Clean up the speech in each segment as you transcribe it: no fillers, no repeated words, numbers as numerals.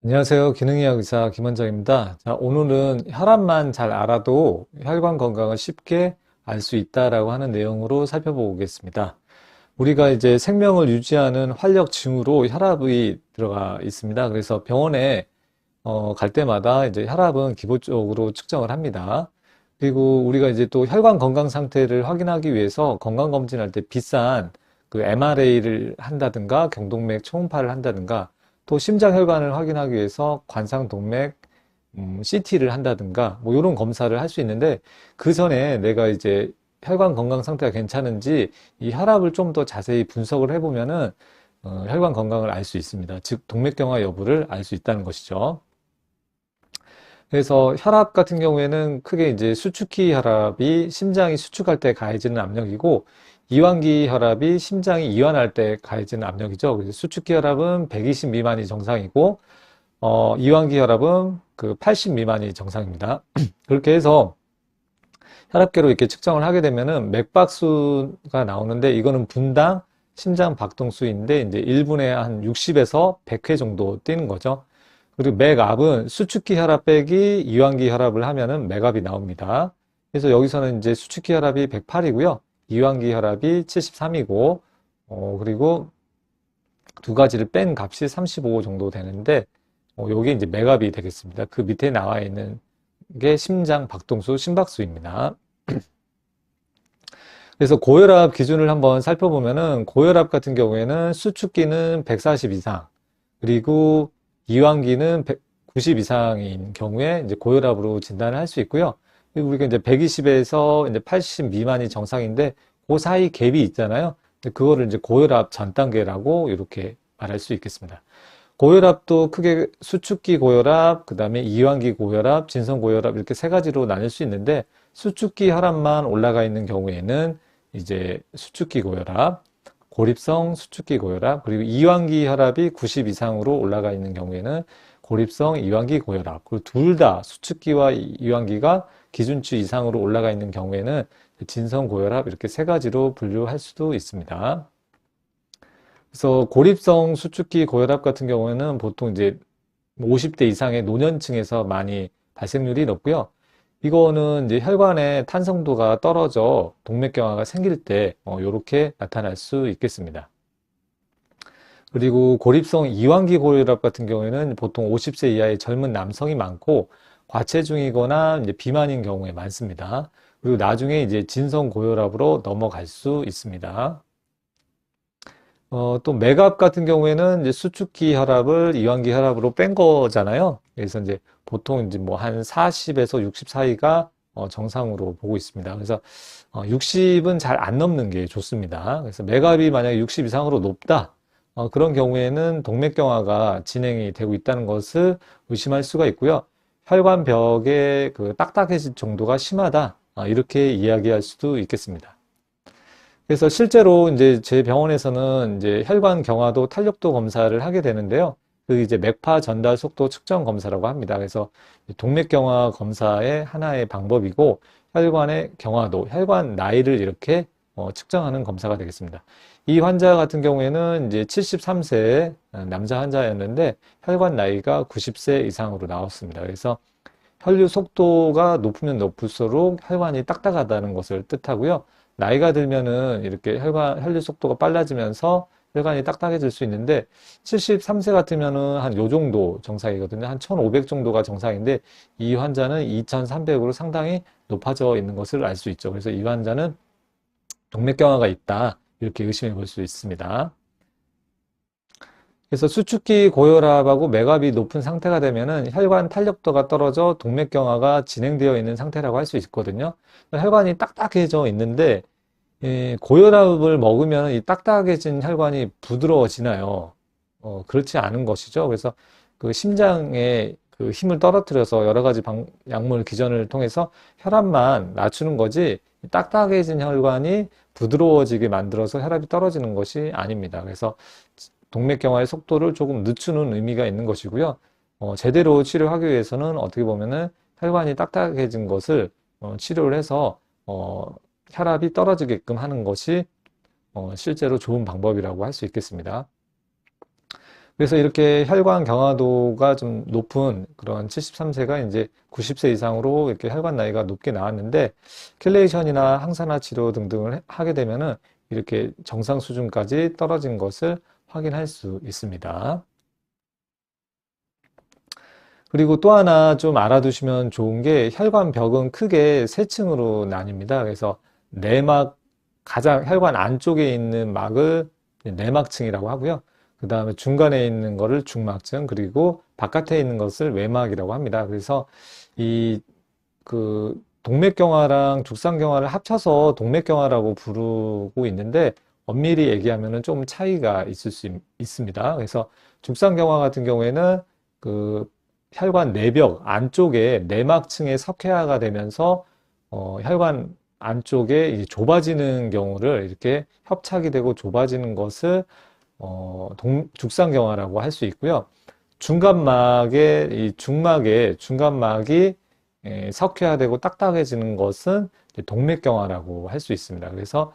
안녕하세요. 기능의학 의사 김원장입니다. 자, 오늘은 혈압만 잘 알아도 혈관 건강을 쉽게 알 수 있다라고 하는 내용으로 살펴보겠습니다. 우리가 이제 생명을 유지하는 활력 징후로 혈압이 들어가 있습니다. 그래서 병원에 갈 때마다 이제 혈압은 기본적으로 측정을 합니다. 그리고 우리가 이제 또 혈관 건강 상태를 확인하기 위해서 건강 검진할 때 비싼 그 MRA를 한다든가 경동맥 초음파를 한다든가 또 심장 혈관을 확인하기 위해서 관상동맥 CT를 한다든가 뭐 이런 검사를 할 수 있는데 그 전에 내가 이제 혈관 건강 상태가 괜찮은지 이 혈압을 좀 더 자세히 분석을 해보면은 혈관 건강을 알 수 있습니다. 즉 동맥경화 여부를 알 수 있다는 것이죠. 그래서 혈압 같은 경우에는 크게 이제 수축기 혈압이 심장이 수축할 때 가해지는 압력이고 이완기 혈압이 심장이 이완할 때 가해지는 압력이죠. 그래서 수축기 혈압은 120 미만이 정상이고 이완기 혈압은 그 80 미만이 정상입니다. 그렇게 해서 혈압계로 이렇게 측정을 하게 되면은 맥박수가 나오는데 이거는 분당 심장 박동수인데 이제 1분에 한 60에서 100회 정도 뛰는 거죠. 그리고 맥압은 수축기 혈압 빼기 이완기 혈압을 하면은 맥압이 나옵니다. 그래서 여기서는 이제 수축기 혈압이 108이고요. 이완기 혈압이 73이고, 그리고 두 가지를 뺀 값이 35 정도 되는데, 요게 이제 맥압이 되겠습니다. 그 밑에 나와 있는 게 심장 박동수, 심박수입니다. 그래서 고혈압 기준을 한번 살펴보면은 고혈압 같은 경우에는 수축기는 140 이상, 그리고 이완기는 90 이상인 경우에 이제 고혈압으로 진단을 할 수 있고요. 그리고 우리가 이제 120에서 이제 80 미만이 정상인데 그 사이 갭이 있잖아요. 그거를 이제 고혈압 전 단계라고 이렇게 말할 수 있겠습니다. 고혈압도 크게 수축기 고혈압, 그 다음에 이완기 고혈압, 진성 고혈압 이렇게 세 가지로 나눌 수 있는데 수축기 혈압만 올라가 있는 경우에는 이제 수축기 고혈압, 고립성 수축기 고혈압, 그리고 이완기 혈압이 90 이상으로 올라가 있는 경우에는 고립성 이완기 고혈압, 그리고 둘 다 수축기와 이완기가 기준치 이상으로 올라가 있는 경우에는 진성 고혈압 이렇게 세 가지로 분류할 수도 있습니다. 그래서 고립성 수축기 고혈압 같은 경우에는 보통 이제 50대 이상의 노년층에서 많이 발생률이 높고요. 이거는 이제 혈관의 탄성도가 떨어져 동맥경화가 생길 때 이렇게 나타날 수 있겠습니다. 그리고 고립성 이완기 고혈압 같은 경우에는 보통 50세 이하의 젊은 남성이 많고 과체중이거나 이제 비만인 경우에 많습니다. 그리고 나중에 이제 진성 고혈압으로 넘어갈 수 있습니다. 또 맥압 같은 경우에는 이제 수축기 혈압을 이완기 혈압으로 뺀 거잖아요. 그래서 이제 보통 이제 뭐 한 40에서 60 사이가 정상으로 보고 있습니다. 그래서 60은 잘 안 넘는 게 좋습니다. 그래서 맥압이 만약에 60 이상으로 높다. 그런 경우에는 동맥경화가 진행이 되고 있다는 것을 의심할 수가 있고요. 혈관벽의 그 딱딱해질 정도가 심하다. 이렇게 이야기할 수도 있겠습니다. 그래서 실제로 이제 제 병원에서는 이제 혈관 경화도 탄력도 검사를 하게 되는데요. 그 이제 맥파 전달 속도 측정 검사라고 합니다. 그래서 동맥 경화 검사의 하나의 방법이고 혈관의 경화도, 혈관 나이를 이렇게 측정하는 검사가 되겠습니다. 이 환자 같은 경우에는 이제 73세 남자 환자였는데 혈관 나이가 90세 이상으로 나왔습니다. 그래서 혈류 속도가 높으면 높을수록 혈관이 딱딱하다는 것을 뜻하고요. 나이가 들면은 이렇게 혈류 속도가 빨라지면서 혈관이 딱딱해질 수 있는데 73세 같으면은 한 요 정도 정상이거든요. 한 1500 정도가 정상인데 이 환자는 2300으로 상당히 높아져 있는 것을 알 수 있죠. 그래서 이 환자는 동맥경화가 있다. 이렇게 의심해 볼 수 있습니다. 그래서 수축기 고혈압하고 맥압이 높은 상태가 되면은 혈관 탄력도가 떨어져 동맥경화가 진행되어 있는 상태라고 할 수 있거든요. 혈관이 딱딱해져 있는데 고혈압을 먹으면 이 딱딱해진 혈관이 부드러워지나요? 그렇지 않은 것이죠. 그래서 그 심장에 그 힘을 떨어뜨려서 여러 가지 약물 기전을 통해서 혈압만 낮추는 거지 딱딱해진 혈관이 부드러워지게 만들어서 혈압이 떨어지는 것이 아닙니다. 그래서 동맥경화의 속도를 조금 늦추는 의미가 있는 것이고요. 제대로 치료하기 위해서는 어떻게 보면은 혈관이 딱딱해진 것을 치료를 해서 혈압이 떨어지게끔 하는 것이 실제로 좋은 방법이라고 할 수 있겠습니다. 그래서 이렇게 혈관 경화도가 좀 높은 그런 73세가 이제 90세 이상으로 이렇게 혈관 나이가 높게 나왔는데 켈레이션이나 항산화 치료 등등을 하게 되면은 이렇게 정상 수준까지 떨어진 것을 확인할 수 있습니다. 그리고 또 하나 좀 알아두시면 좋은 게 혈관벽은 크게 세 층으로 나뉩니다. 그래서 내막, 가장 혈관 안쪽에 있는 막을 내막층이라고 하고요. 그 다음에 중간에 있는 거를 중막층, 그리고 바깥에 있는 것을 외막이라고 합니다. 그래서 이 그 동맥경화랑 죽상경화를 합쳐서 동맥경화라고 부르고 있는데 엄밀히 얘기하면은 좀 차이가 있을 수 있습니다. 그래서 죽상경화 같은 경우에는 그 혈관 내벽 안쪽에 내막층에 석회화가 되면서 혈관 안쪽에 이제 좁아지는 경우를 이렇게 협착이 되고 좁아지는 것을 죽상경화라고 할 수 있고요. 중간막에 이 중막에 중간막이 석회화되고 딱딱해지는 것은 동맥경화라고 할 수 있습니다. 그래서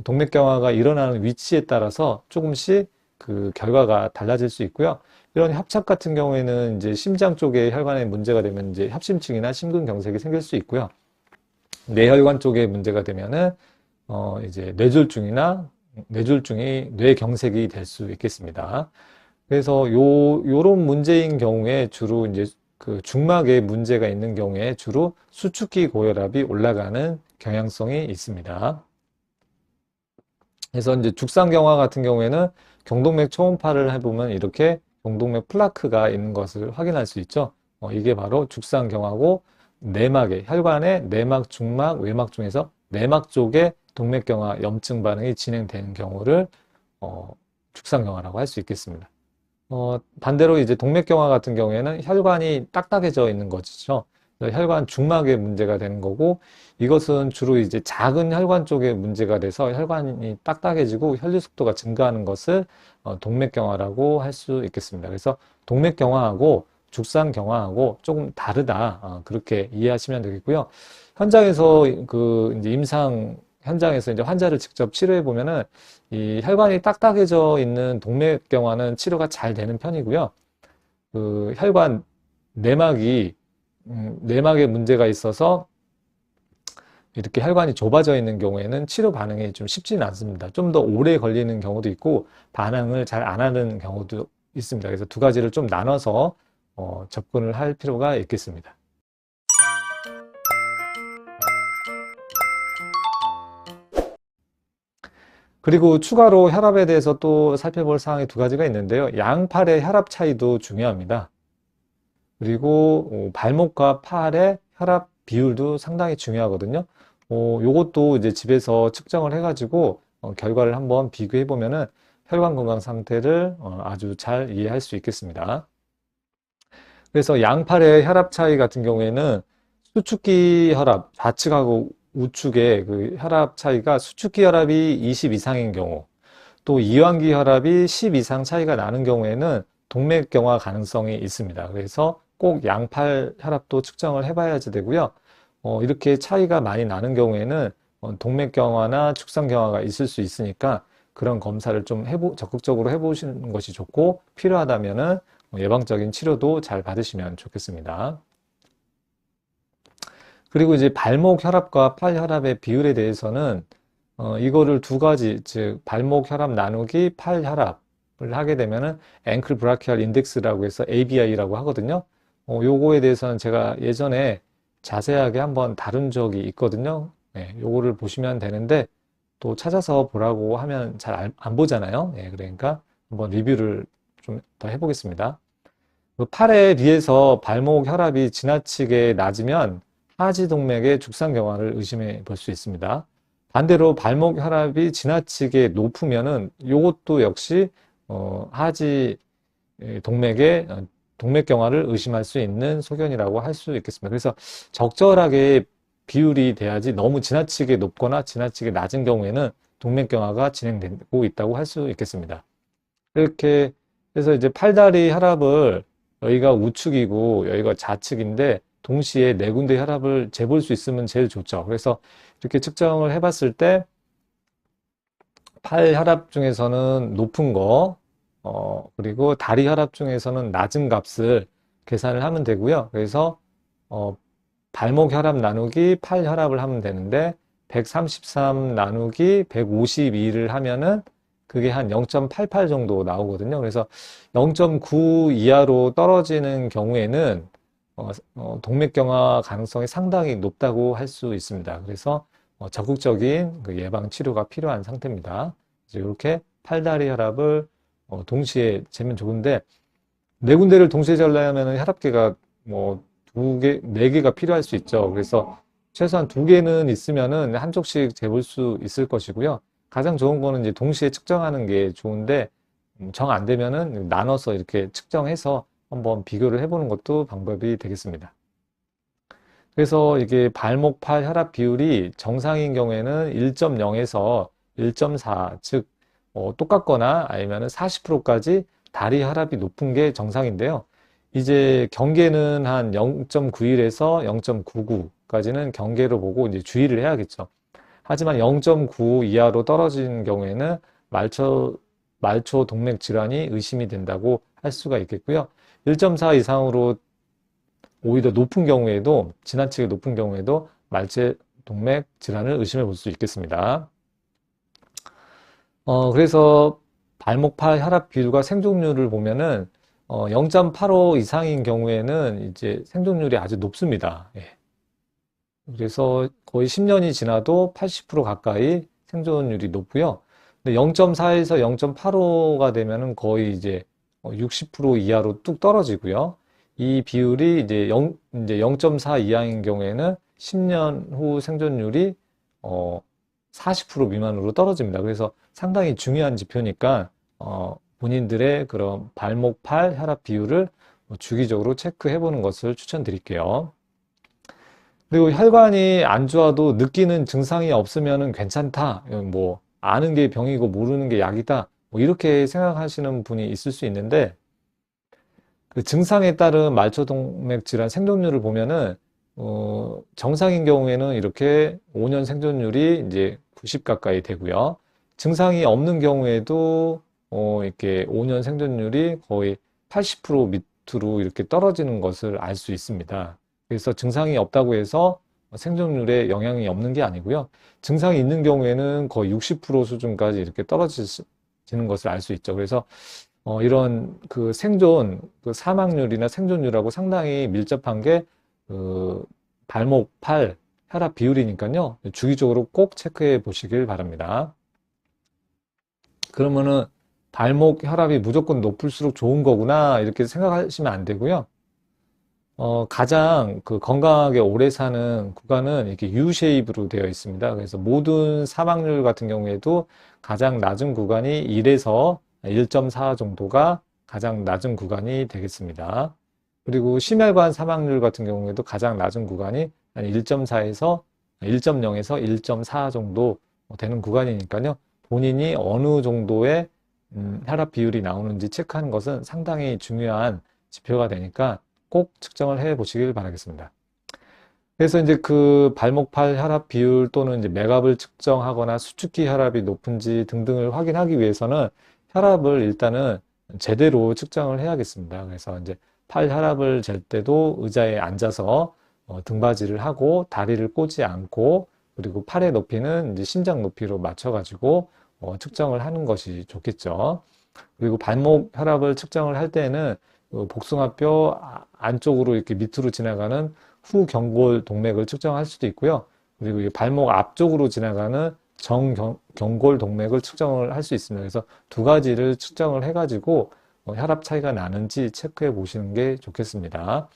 동맥경화가 일어나는 위치에 따라서 조금씩 그 결과가 달라질 수 있고요. 이런 협착 같은 경우에는 이제 심장 쪽에 혈관에 문제가 되면 이제 협심증이나 심근경색이 생길 수 있고요. 뇌혈관 쪽에 문제가 되면은 이제 뇌졸중이 뇌경색이 될 수 있겠습니다. 그래서 요런 문제인 경우에 주로 이제 그 중막에 문제가 있는 경우에 주로 수축기 고혈압이 올라가는 경향성이 있습니다. 그래서 이제 죽상경화 같은 경우에는 경동맥 초음파를 해보면 이렇게 경동맥 플라크가 있는 것을 확인할 수 있죠. 이게 바로 죽상경화고 내막에 혈관의 내막, 중막, 외막 중에서 내막 쪽에 동맥경화 염증 반응이 진행되는 경우를 죽상경화라고 할 수 있겠습니다. 반대로 이제 동맥경화 같은 경우에는 혈관이 딱딱해져 있는 것이죠. 혈관 중막에 문제가 되는 거고 이것은 주로 이제 작은 혈관 쪽에 문제가 돼서 혈관이 딱딱해지고 혈류 속도가 증가하는 것을 동맥경화라고 할 수 있겠습니다. 그래서 동맥경화하고 죽상경화하고 조금 다르다. 그렇게 이해하시면 되겠고요. 현장에서 그 이제 임상 현장에서 이제 환자를 직접 치료해 보면은 이 혈관이 딱딱해져 있는 동맥경화는 치료가 잘 되는 편이고요. 그 혈관 내막이 내막에 문제가 있어서 이렇게 혈관이 좁아져 있는 경우에는 치료 반응이 좀 쉽지는 않습니다. 좀 더 오래 걸리는 경우도 있고 반응을 잘 안 하는 경우도 있습니다. 그래서 두 가지를 좀 나눠서 접근을 할 필요가 있겠습니다. 그리고 추가로 혈압에 대해서 또 살펴볼 사항이 두 가지가 있는데요. 양팔의 혈압 차이도 중요합니다. 그리고 발목과 팔의 혈압 비율도 상당히 중요하거든요. 요것도 이제 집에서 측정을 해가지고 결과를 한번 비교해 보면은 혈관 건강 상태를 아주 잘 이해할 수 있겠습니다. 그래서 양팔의 혈압 차이 같은 경우에는 수축기 혈압, 좌측하고 우측의 그 혈압 차이가 수축기 혈압이 20 이상인 경우, 또 이완기 혈압이 10 이상 차이가 나는 경우에는 동맥경화 가능성이 있습니다. 그래서 꼭 양팔 혈압도 측정을 해봐야지 되고요. 이렇게 차이가 많이 나는 경우에는 동맥경화나 축상경화가 있을 수 있으니까 그런 검사를 좀 적극적으로 해보시는 것이 좋고 필요하다면은 예방적인 치료도 잘 받으시면 좋겠습니다. 그리고 이제 발목 혈압과 팔 혈압의 비율에 대해서는 이거를 두 가지, 즉 발목 혈압 나누기 팔 혈압을 하게 되면은 앵클 브라키얼 인덱스라고 해서 ABI라고 하거든요. 요거에 대해서는 제가 예전에 자세하게 한번 다룬 적이 있거든요. 네, 요거를 보시면 되는데 또 찾아서 보라고 하면 잘 안 보잖아요. 네, 그러니까 한번 리뷰를 좀 더 해보겠습니다. 그 팔에 비해서 발목 혈압이 지나치게 낮으면 하지동맥의 죽상경화를 의심해 볼 수 있습니다. 반대로 발목 혈압이 지나치게 높으면은 이것도 역시 하지 동맥의 동맥경화를 의심할 수 있는 소견이라고 할 수 있겠습니다. 그래서 적절하게 비율이 돼야지 너무 지나치게 높거나 지나치게 낮은 경우에는 동맥경화가 진행되고 있다고 할 수 있겠습니다. 이렇게 해서 이제 팔다리 혈압을 여기가 우측이고 여기가 좌측인데 동시에 네 군데 혈압을 재볼 수 있으면 제일 좋죠. 그래서 이렇게 측정을 해봤을 때 팔 혈압 중에서는 높은 거, 그리고 다리 혈압 중에서는 낮은 값을 계산을 하면 되고요. 그래서 발목 혈압 나누기 팔 혈압을 하면 되는데 133 나누기 152를 하면은 그게 한 0.88 정도 나오거든요. 그래서 0.9 이하로 떨어지는 경우에는 동맥경화 가능성이 상당히 높다고 할 수 있습니다. 그래서 적극적인 그 예방 치료가 필요한 상태입니다. 이렇게 팔다리 혈압을 동시에 재면 좋은데 네 군데를 동시에 재려면 혈압계가 뭐 두 개, 네 개가 필요할 수 있죠. 그래서 최소한 두 개는 있으면은 한쪽씩 재볼 수 있을 것이고요. 가장 좋은 거는 이제 동시에 측정하는 게 좋은데 정 안 되면은 나눠서 이렇게 측정해서 한번 비교를 해보는 것도 방법이 되겠습니다. 그래서 이게 발목 팔 혈압 비율이 정상인 경우에는 1.0에서 1.4, 즉 똑같거나 아니면 40%까지 다리 혈압이 높은 게 정상인데요. 이제 경계는 한 0.91에서 0.99까지는 경계로 보고 이제 주의를 해야겠죠. 하지만 0.9 이하로 떨어지는 경우에는 말초 동맥 질환이 의심이 된다고 할 수가 있겠고요. 1.4 이상으로 오히려 높은 경우에도 지나치게 높은 경우에도 말체 동맥 질환을 의심해 볼 수 있겠습니다. 그래서 발목 팔 혈압 비율과 생존율을 보면은 0.85 이상인 경우에는 이제 생존율이 아주 높습니다. 예. 그래서 거의 10년이 지나도 80% 가까이 생존율이 높고요. 근데 0.4에서 0.85가 되면은 거의 이제 60% 이하로 뚝 떨어지고요. 이 비율이 이제 0.4 이하인 경우에는 10년 후 생존율이 40% 미만으로 떨어집니다. 그래서 상당히 중요한 지표니까 본인들의 그런 발목, 팔 혈압 비율을 주기적으로 체크해 보는 것을 추천드릴게요. 그리고 혈관이 안 좋아도 느끼는 증상이 없으면 괜찮다. 뭐 아는 게 병이고 모르는 게 약이다. 뭐 이렇게 생각하시는 분이 있을 수 있는데 그 증상에 따른 말초동맥 질환 생존율을 보면은 정상인 경우에는 이렇게 5년 생존율이 이제 90 가까이 되고요. 증상이 없는 경우에도 이렇게 5년 생존율이 거의 80% 밑으로 이렇게 떨어지는 것을 알 수 있습니다. 그래서 증상이 없다고 해서 생존율에 영향이 없는 게 아니고요. 증상이 있는 경우에는 거의 60% 수준까지 이렇게 떨어지는 것을 알 수 있죠. 그래서 이런 그 생존, 그 사망률이나 생존율하고 상당히 밀접한 게 그 발목, 팔, 혈압 비율이니까요. 주기적으로 꼭 체크해 보시길 바랍니다. 그러면은 발목 혈압이 무조건 높을수록 좋은 거구나 이렇게 생각하시면 안 되고요. 가장 그 건강하게 오래 사는 구간은 이렇게 U 쉐입으로 되어 있습니다. 그래서 모든 사망률 같은 경우에도 가장 낮은 구간이 1에서 1.4 정도가 가장 낮은 구간이 되겠습니다. 그리고 심혈관 사망률 같은 경우에도 가장 낮은 구간이 1.4에서 1.0에서 1.4 정도 되는 구간이니까요. 본인이 어느 정도의 혈압 비율이 나오는지 체크하는 것은 상당히 중요한 지표가 되니까 꼭 측정을 해 보시길 바라겠습니다. 그래서 이제 그 발목, 팔 혈압 비율 또는 이제 맥압을 측정하거나 수축기 혈압이 높은지 등등을 확인하기 위해서는 혈압을 일단은 제대로 측정을 해야겠습니다. 그래서 이제 팔 혈압을 잴 때도 의자에 앉아서 등받이를 하고 다리를 꼬지 않고 그리고 팔의 높이는 이제 심장 높이로 맞춰가지고 측정을 하는 것이 좋겠죠. 그리고 발목 혈압을 측정을 할 때는 복숭아뼈 안쪽으로 이렇게 밑으로 지나가는 후경골 동맥을 측정할 수도 있고요. 그리고 발목 앞쪽으로 지나가는 정경골 동맥을 측정을 할 수 있습니다. 그래서 두 가지를 측정을 해가지고 혈압 차이가 나는지 체크해 보시는 게 좋겠습니다.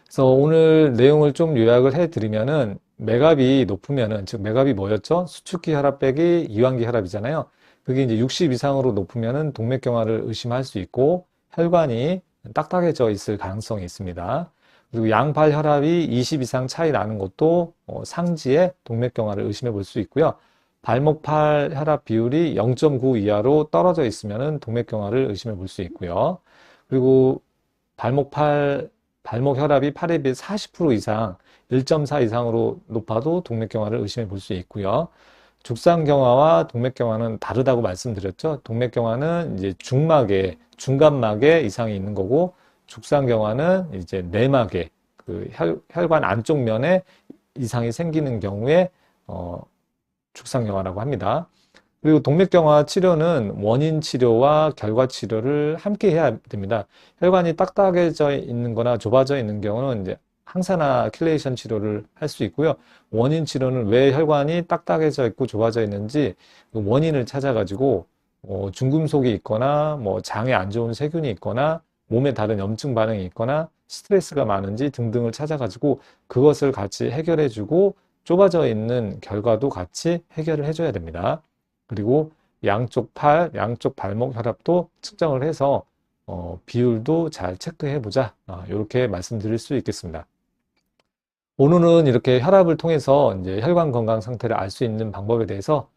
그래서 오늘 내용을 좀 요약을 해 드리면은 맥압이 높으면은 즉 맥압이 뭐였죠? 수축기 혈압 빼기 이완기 혈압이잖아요. 그게 이제 60 이상으로 높으면은 동맥경화를 의심할 수 있고 혈관이 딱딱해져 있을 가능성이 있습니다. 그리고 양팔 혈압이 20 이상 차이 나는 것도 상지에 동맥경화를 의심해 볼 수 있고요. 발목 팔 혈압 비율이 0.9 이하로 떨어져 있으면 동맥경화를 의심해 볼 수 있고요. 그리고 발목 혈압이 8에 비해 40% 이상 1.4 이상으로 높아도 동맥경화를 의심해 볼 수 있고요. 죽상경화와 동맥경화는 다르다고 말씀드렸죠. 동맥경화는 이제 중막에, 중간막에 이상이 있는 거고, 죽상경화는 이제 내막에, 그 혈관 안쪽 면에 이상이 생기는 경우에, 죽상경화라고 합니다. 그리고 동맥경화 치료는 원인 치료와 결과 치료를 함께 해야 됩니다. 혈관이 딱딱해져 있는 거나 좁아져 있는 경우는 이제 항산화 킬레이션 치료를 할 수 있고요. 원인 치료는 왜 혈관이 딱딱해져 있고 좁아져 있는지 그 원인을 찾아가지고 중금속이 있거나 뭐 장에 안 좋은 세균이 있거나 몸에 다른 염증 반응이 있거나 스트레스가 많은지 등등을 찾아가지고 그것을 같이 해결해주고 좁아져 있는 결과도 같이 해결을 해줘야 됩니다. 그리고 양쪽 팔, 양쪽 발목 혈압도 측정을 해서 비율도 잘 체크해 보자. 이렇게 말씀드릴 수 있겠습니다. 오늘은 이렇게 혈압을 통해서 이제 혈관 건강 상태를 알 수 있는 방법에 대해서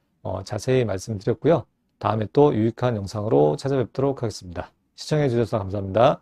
자세히 말씀드렸고요. 다음에 또 유익한 영상으로 찾아뵙도록 하겠습니다. 시청해 주셔서 감사합니다.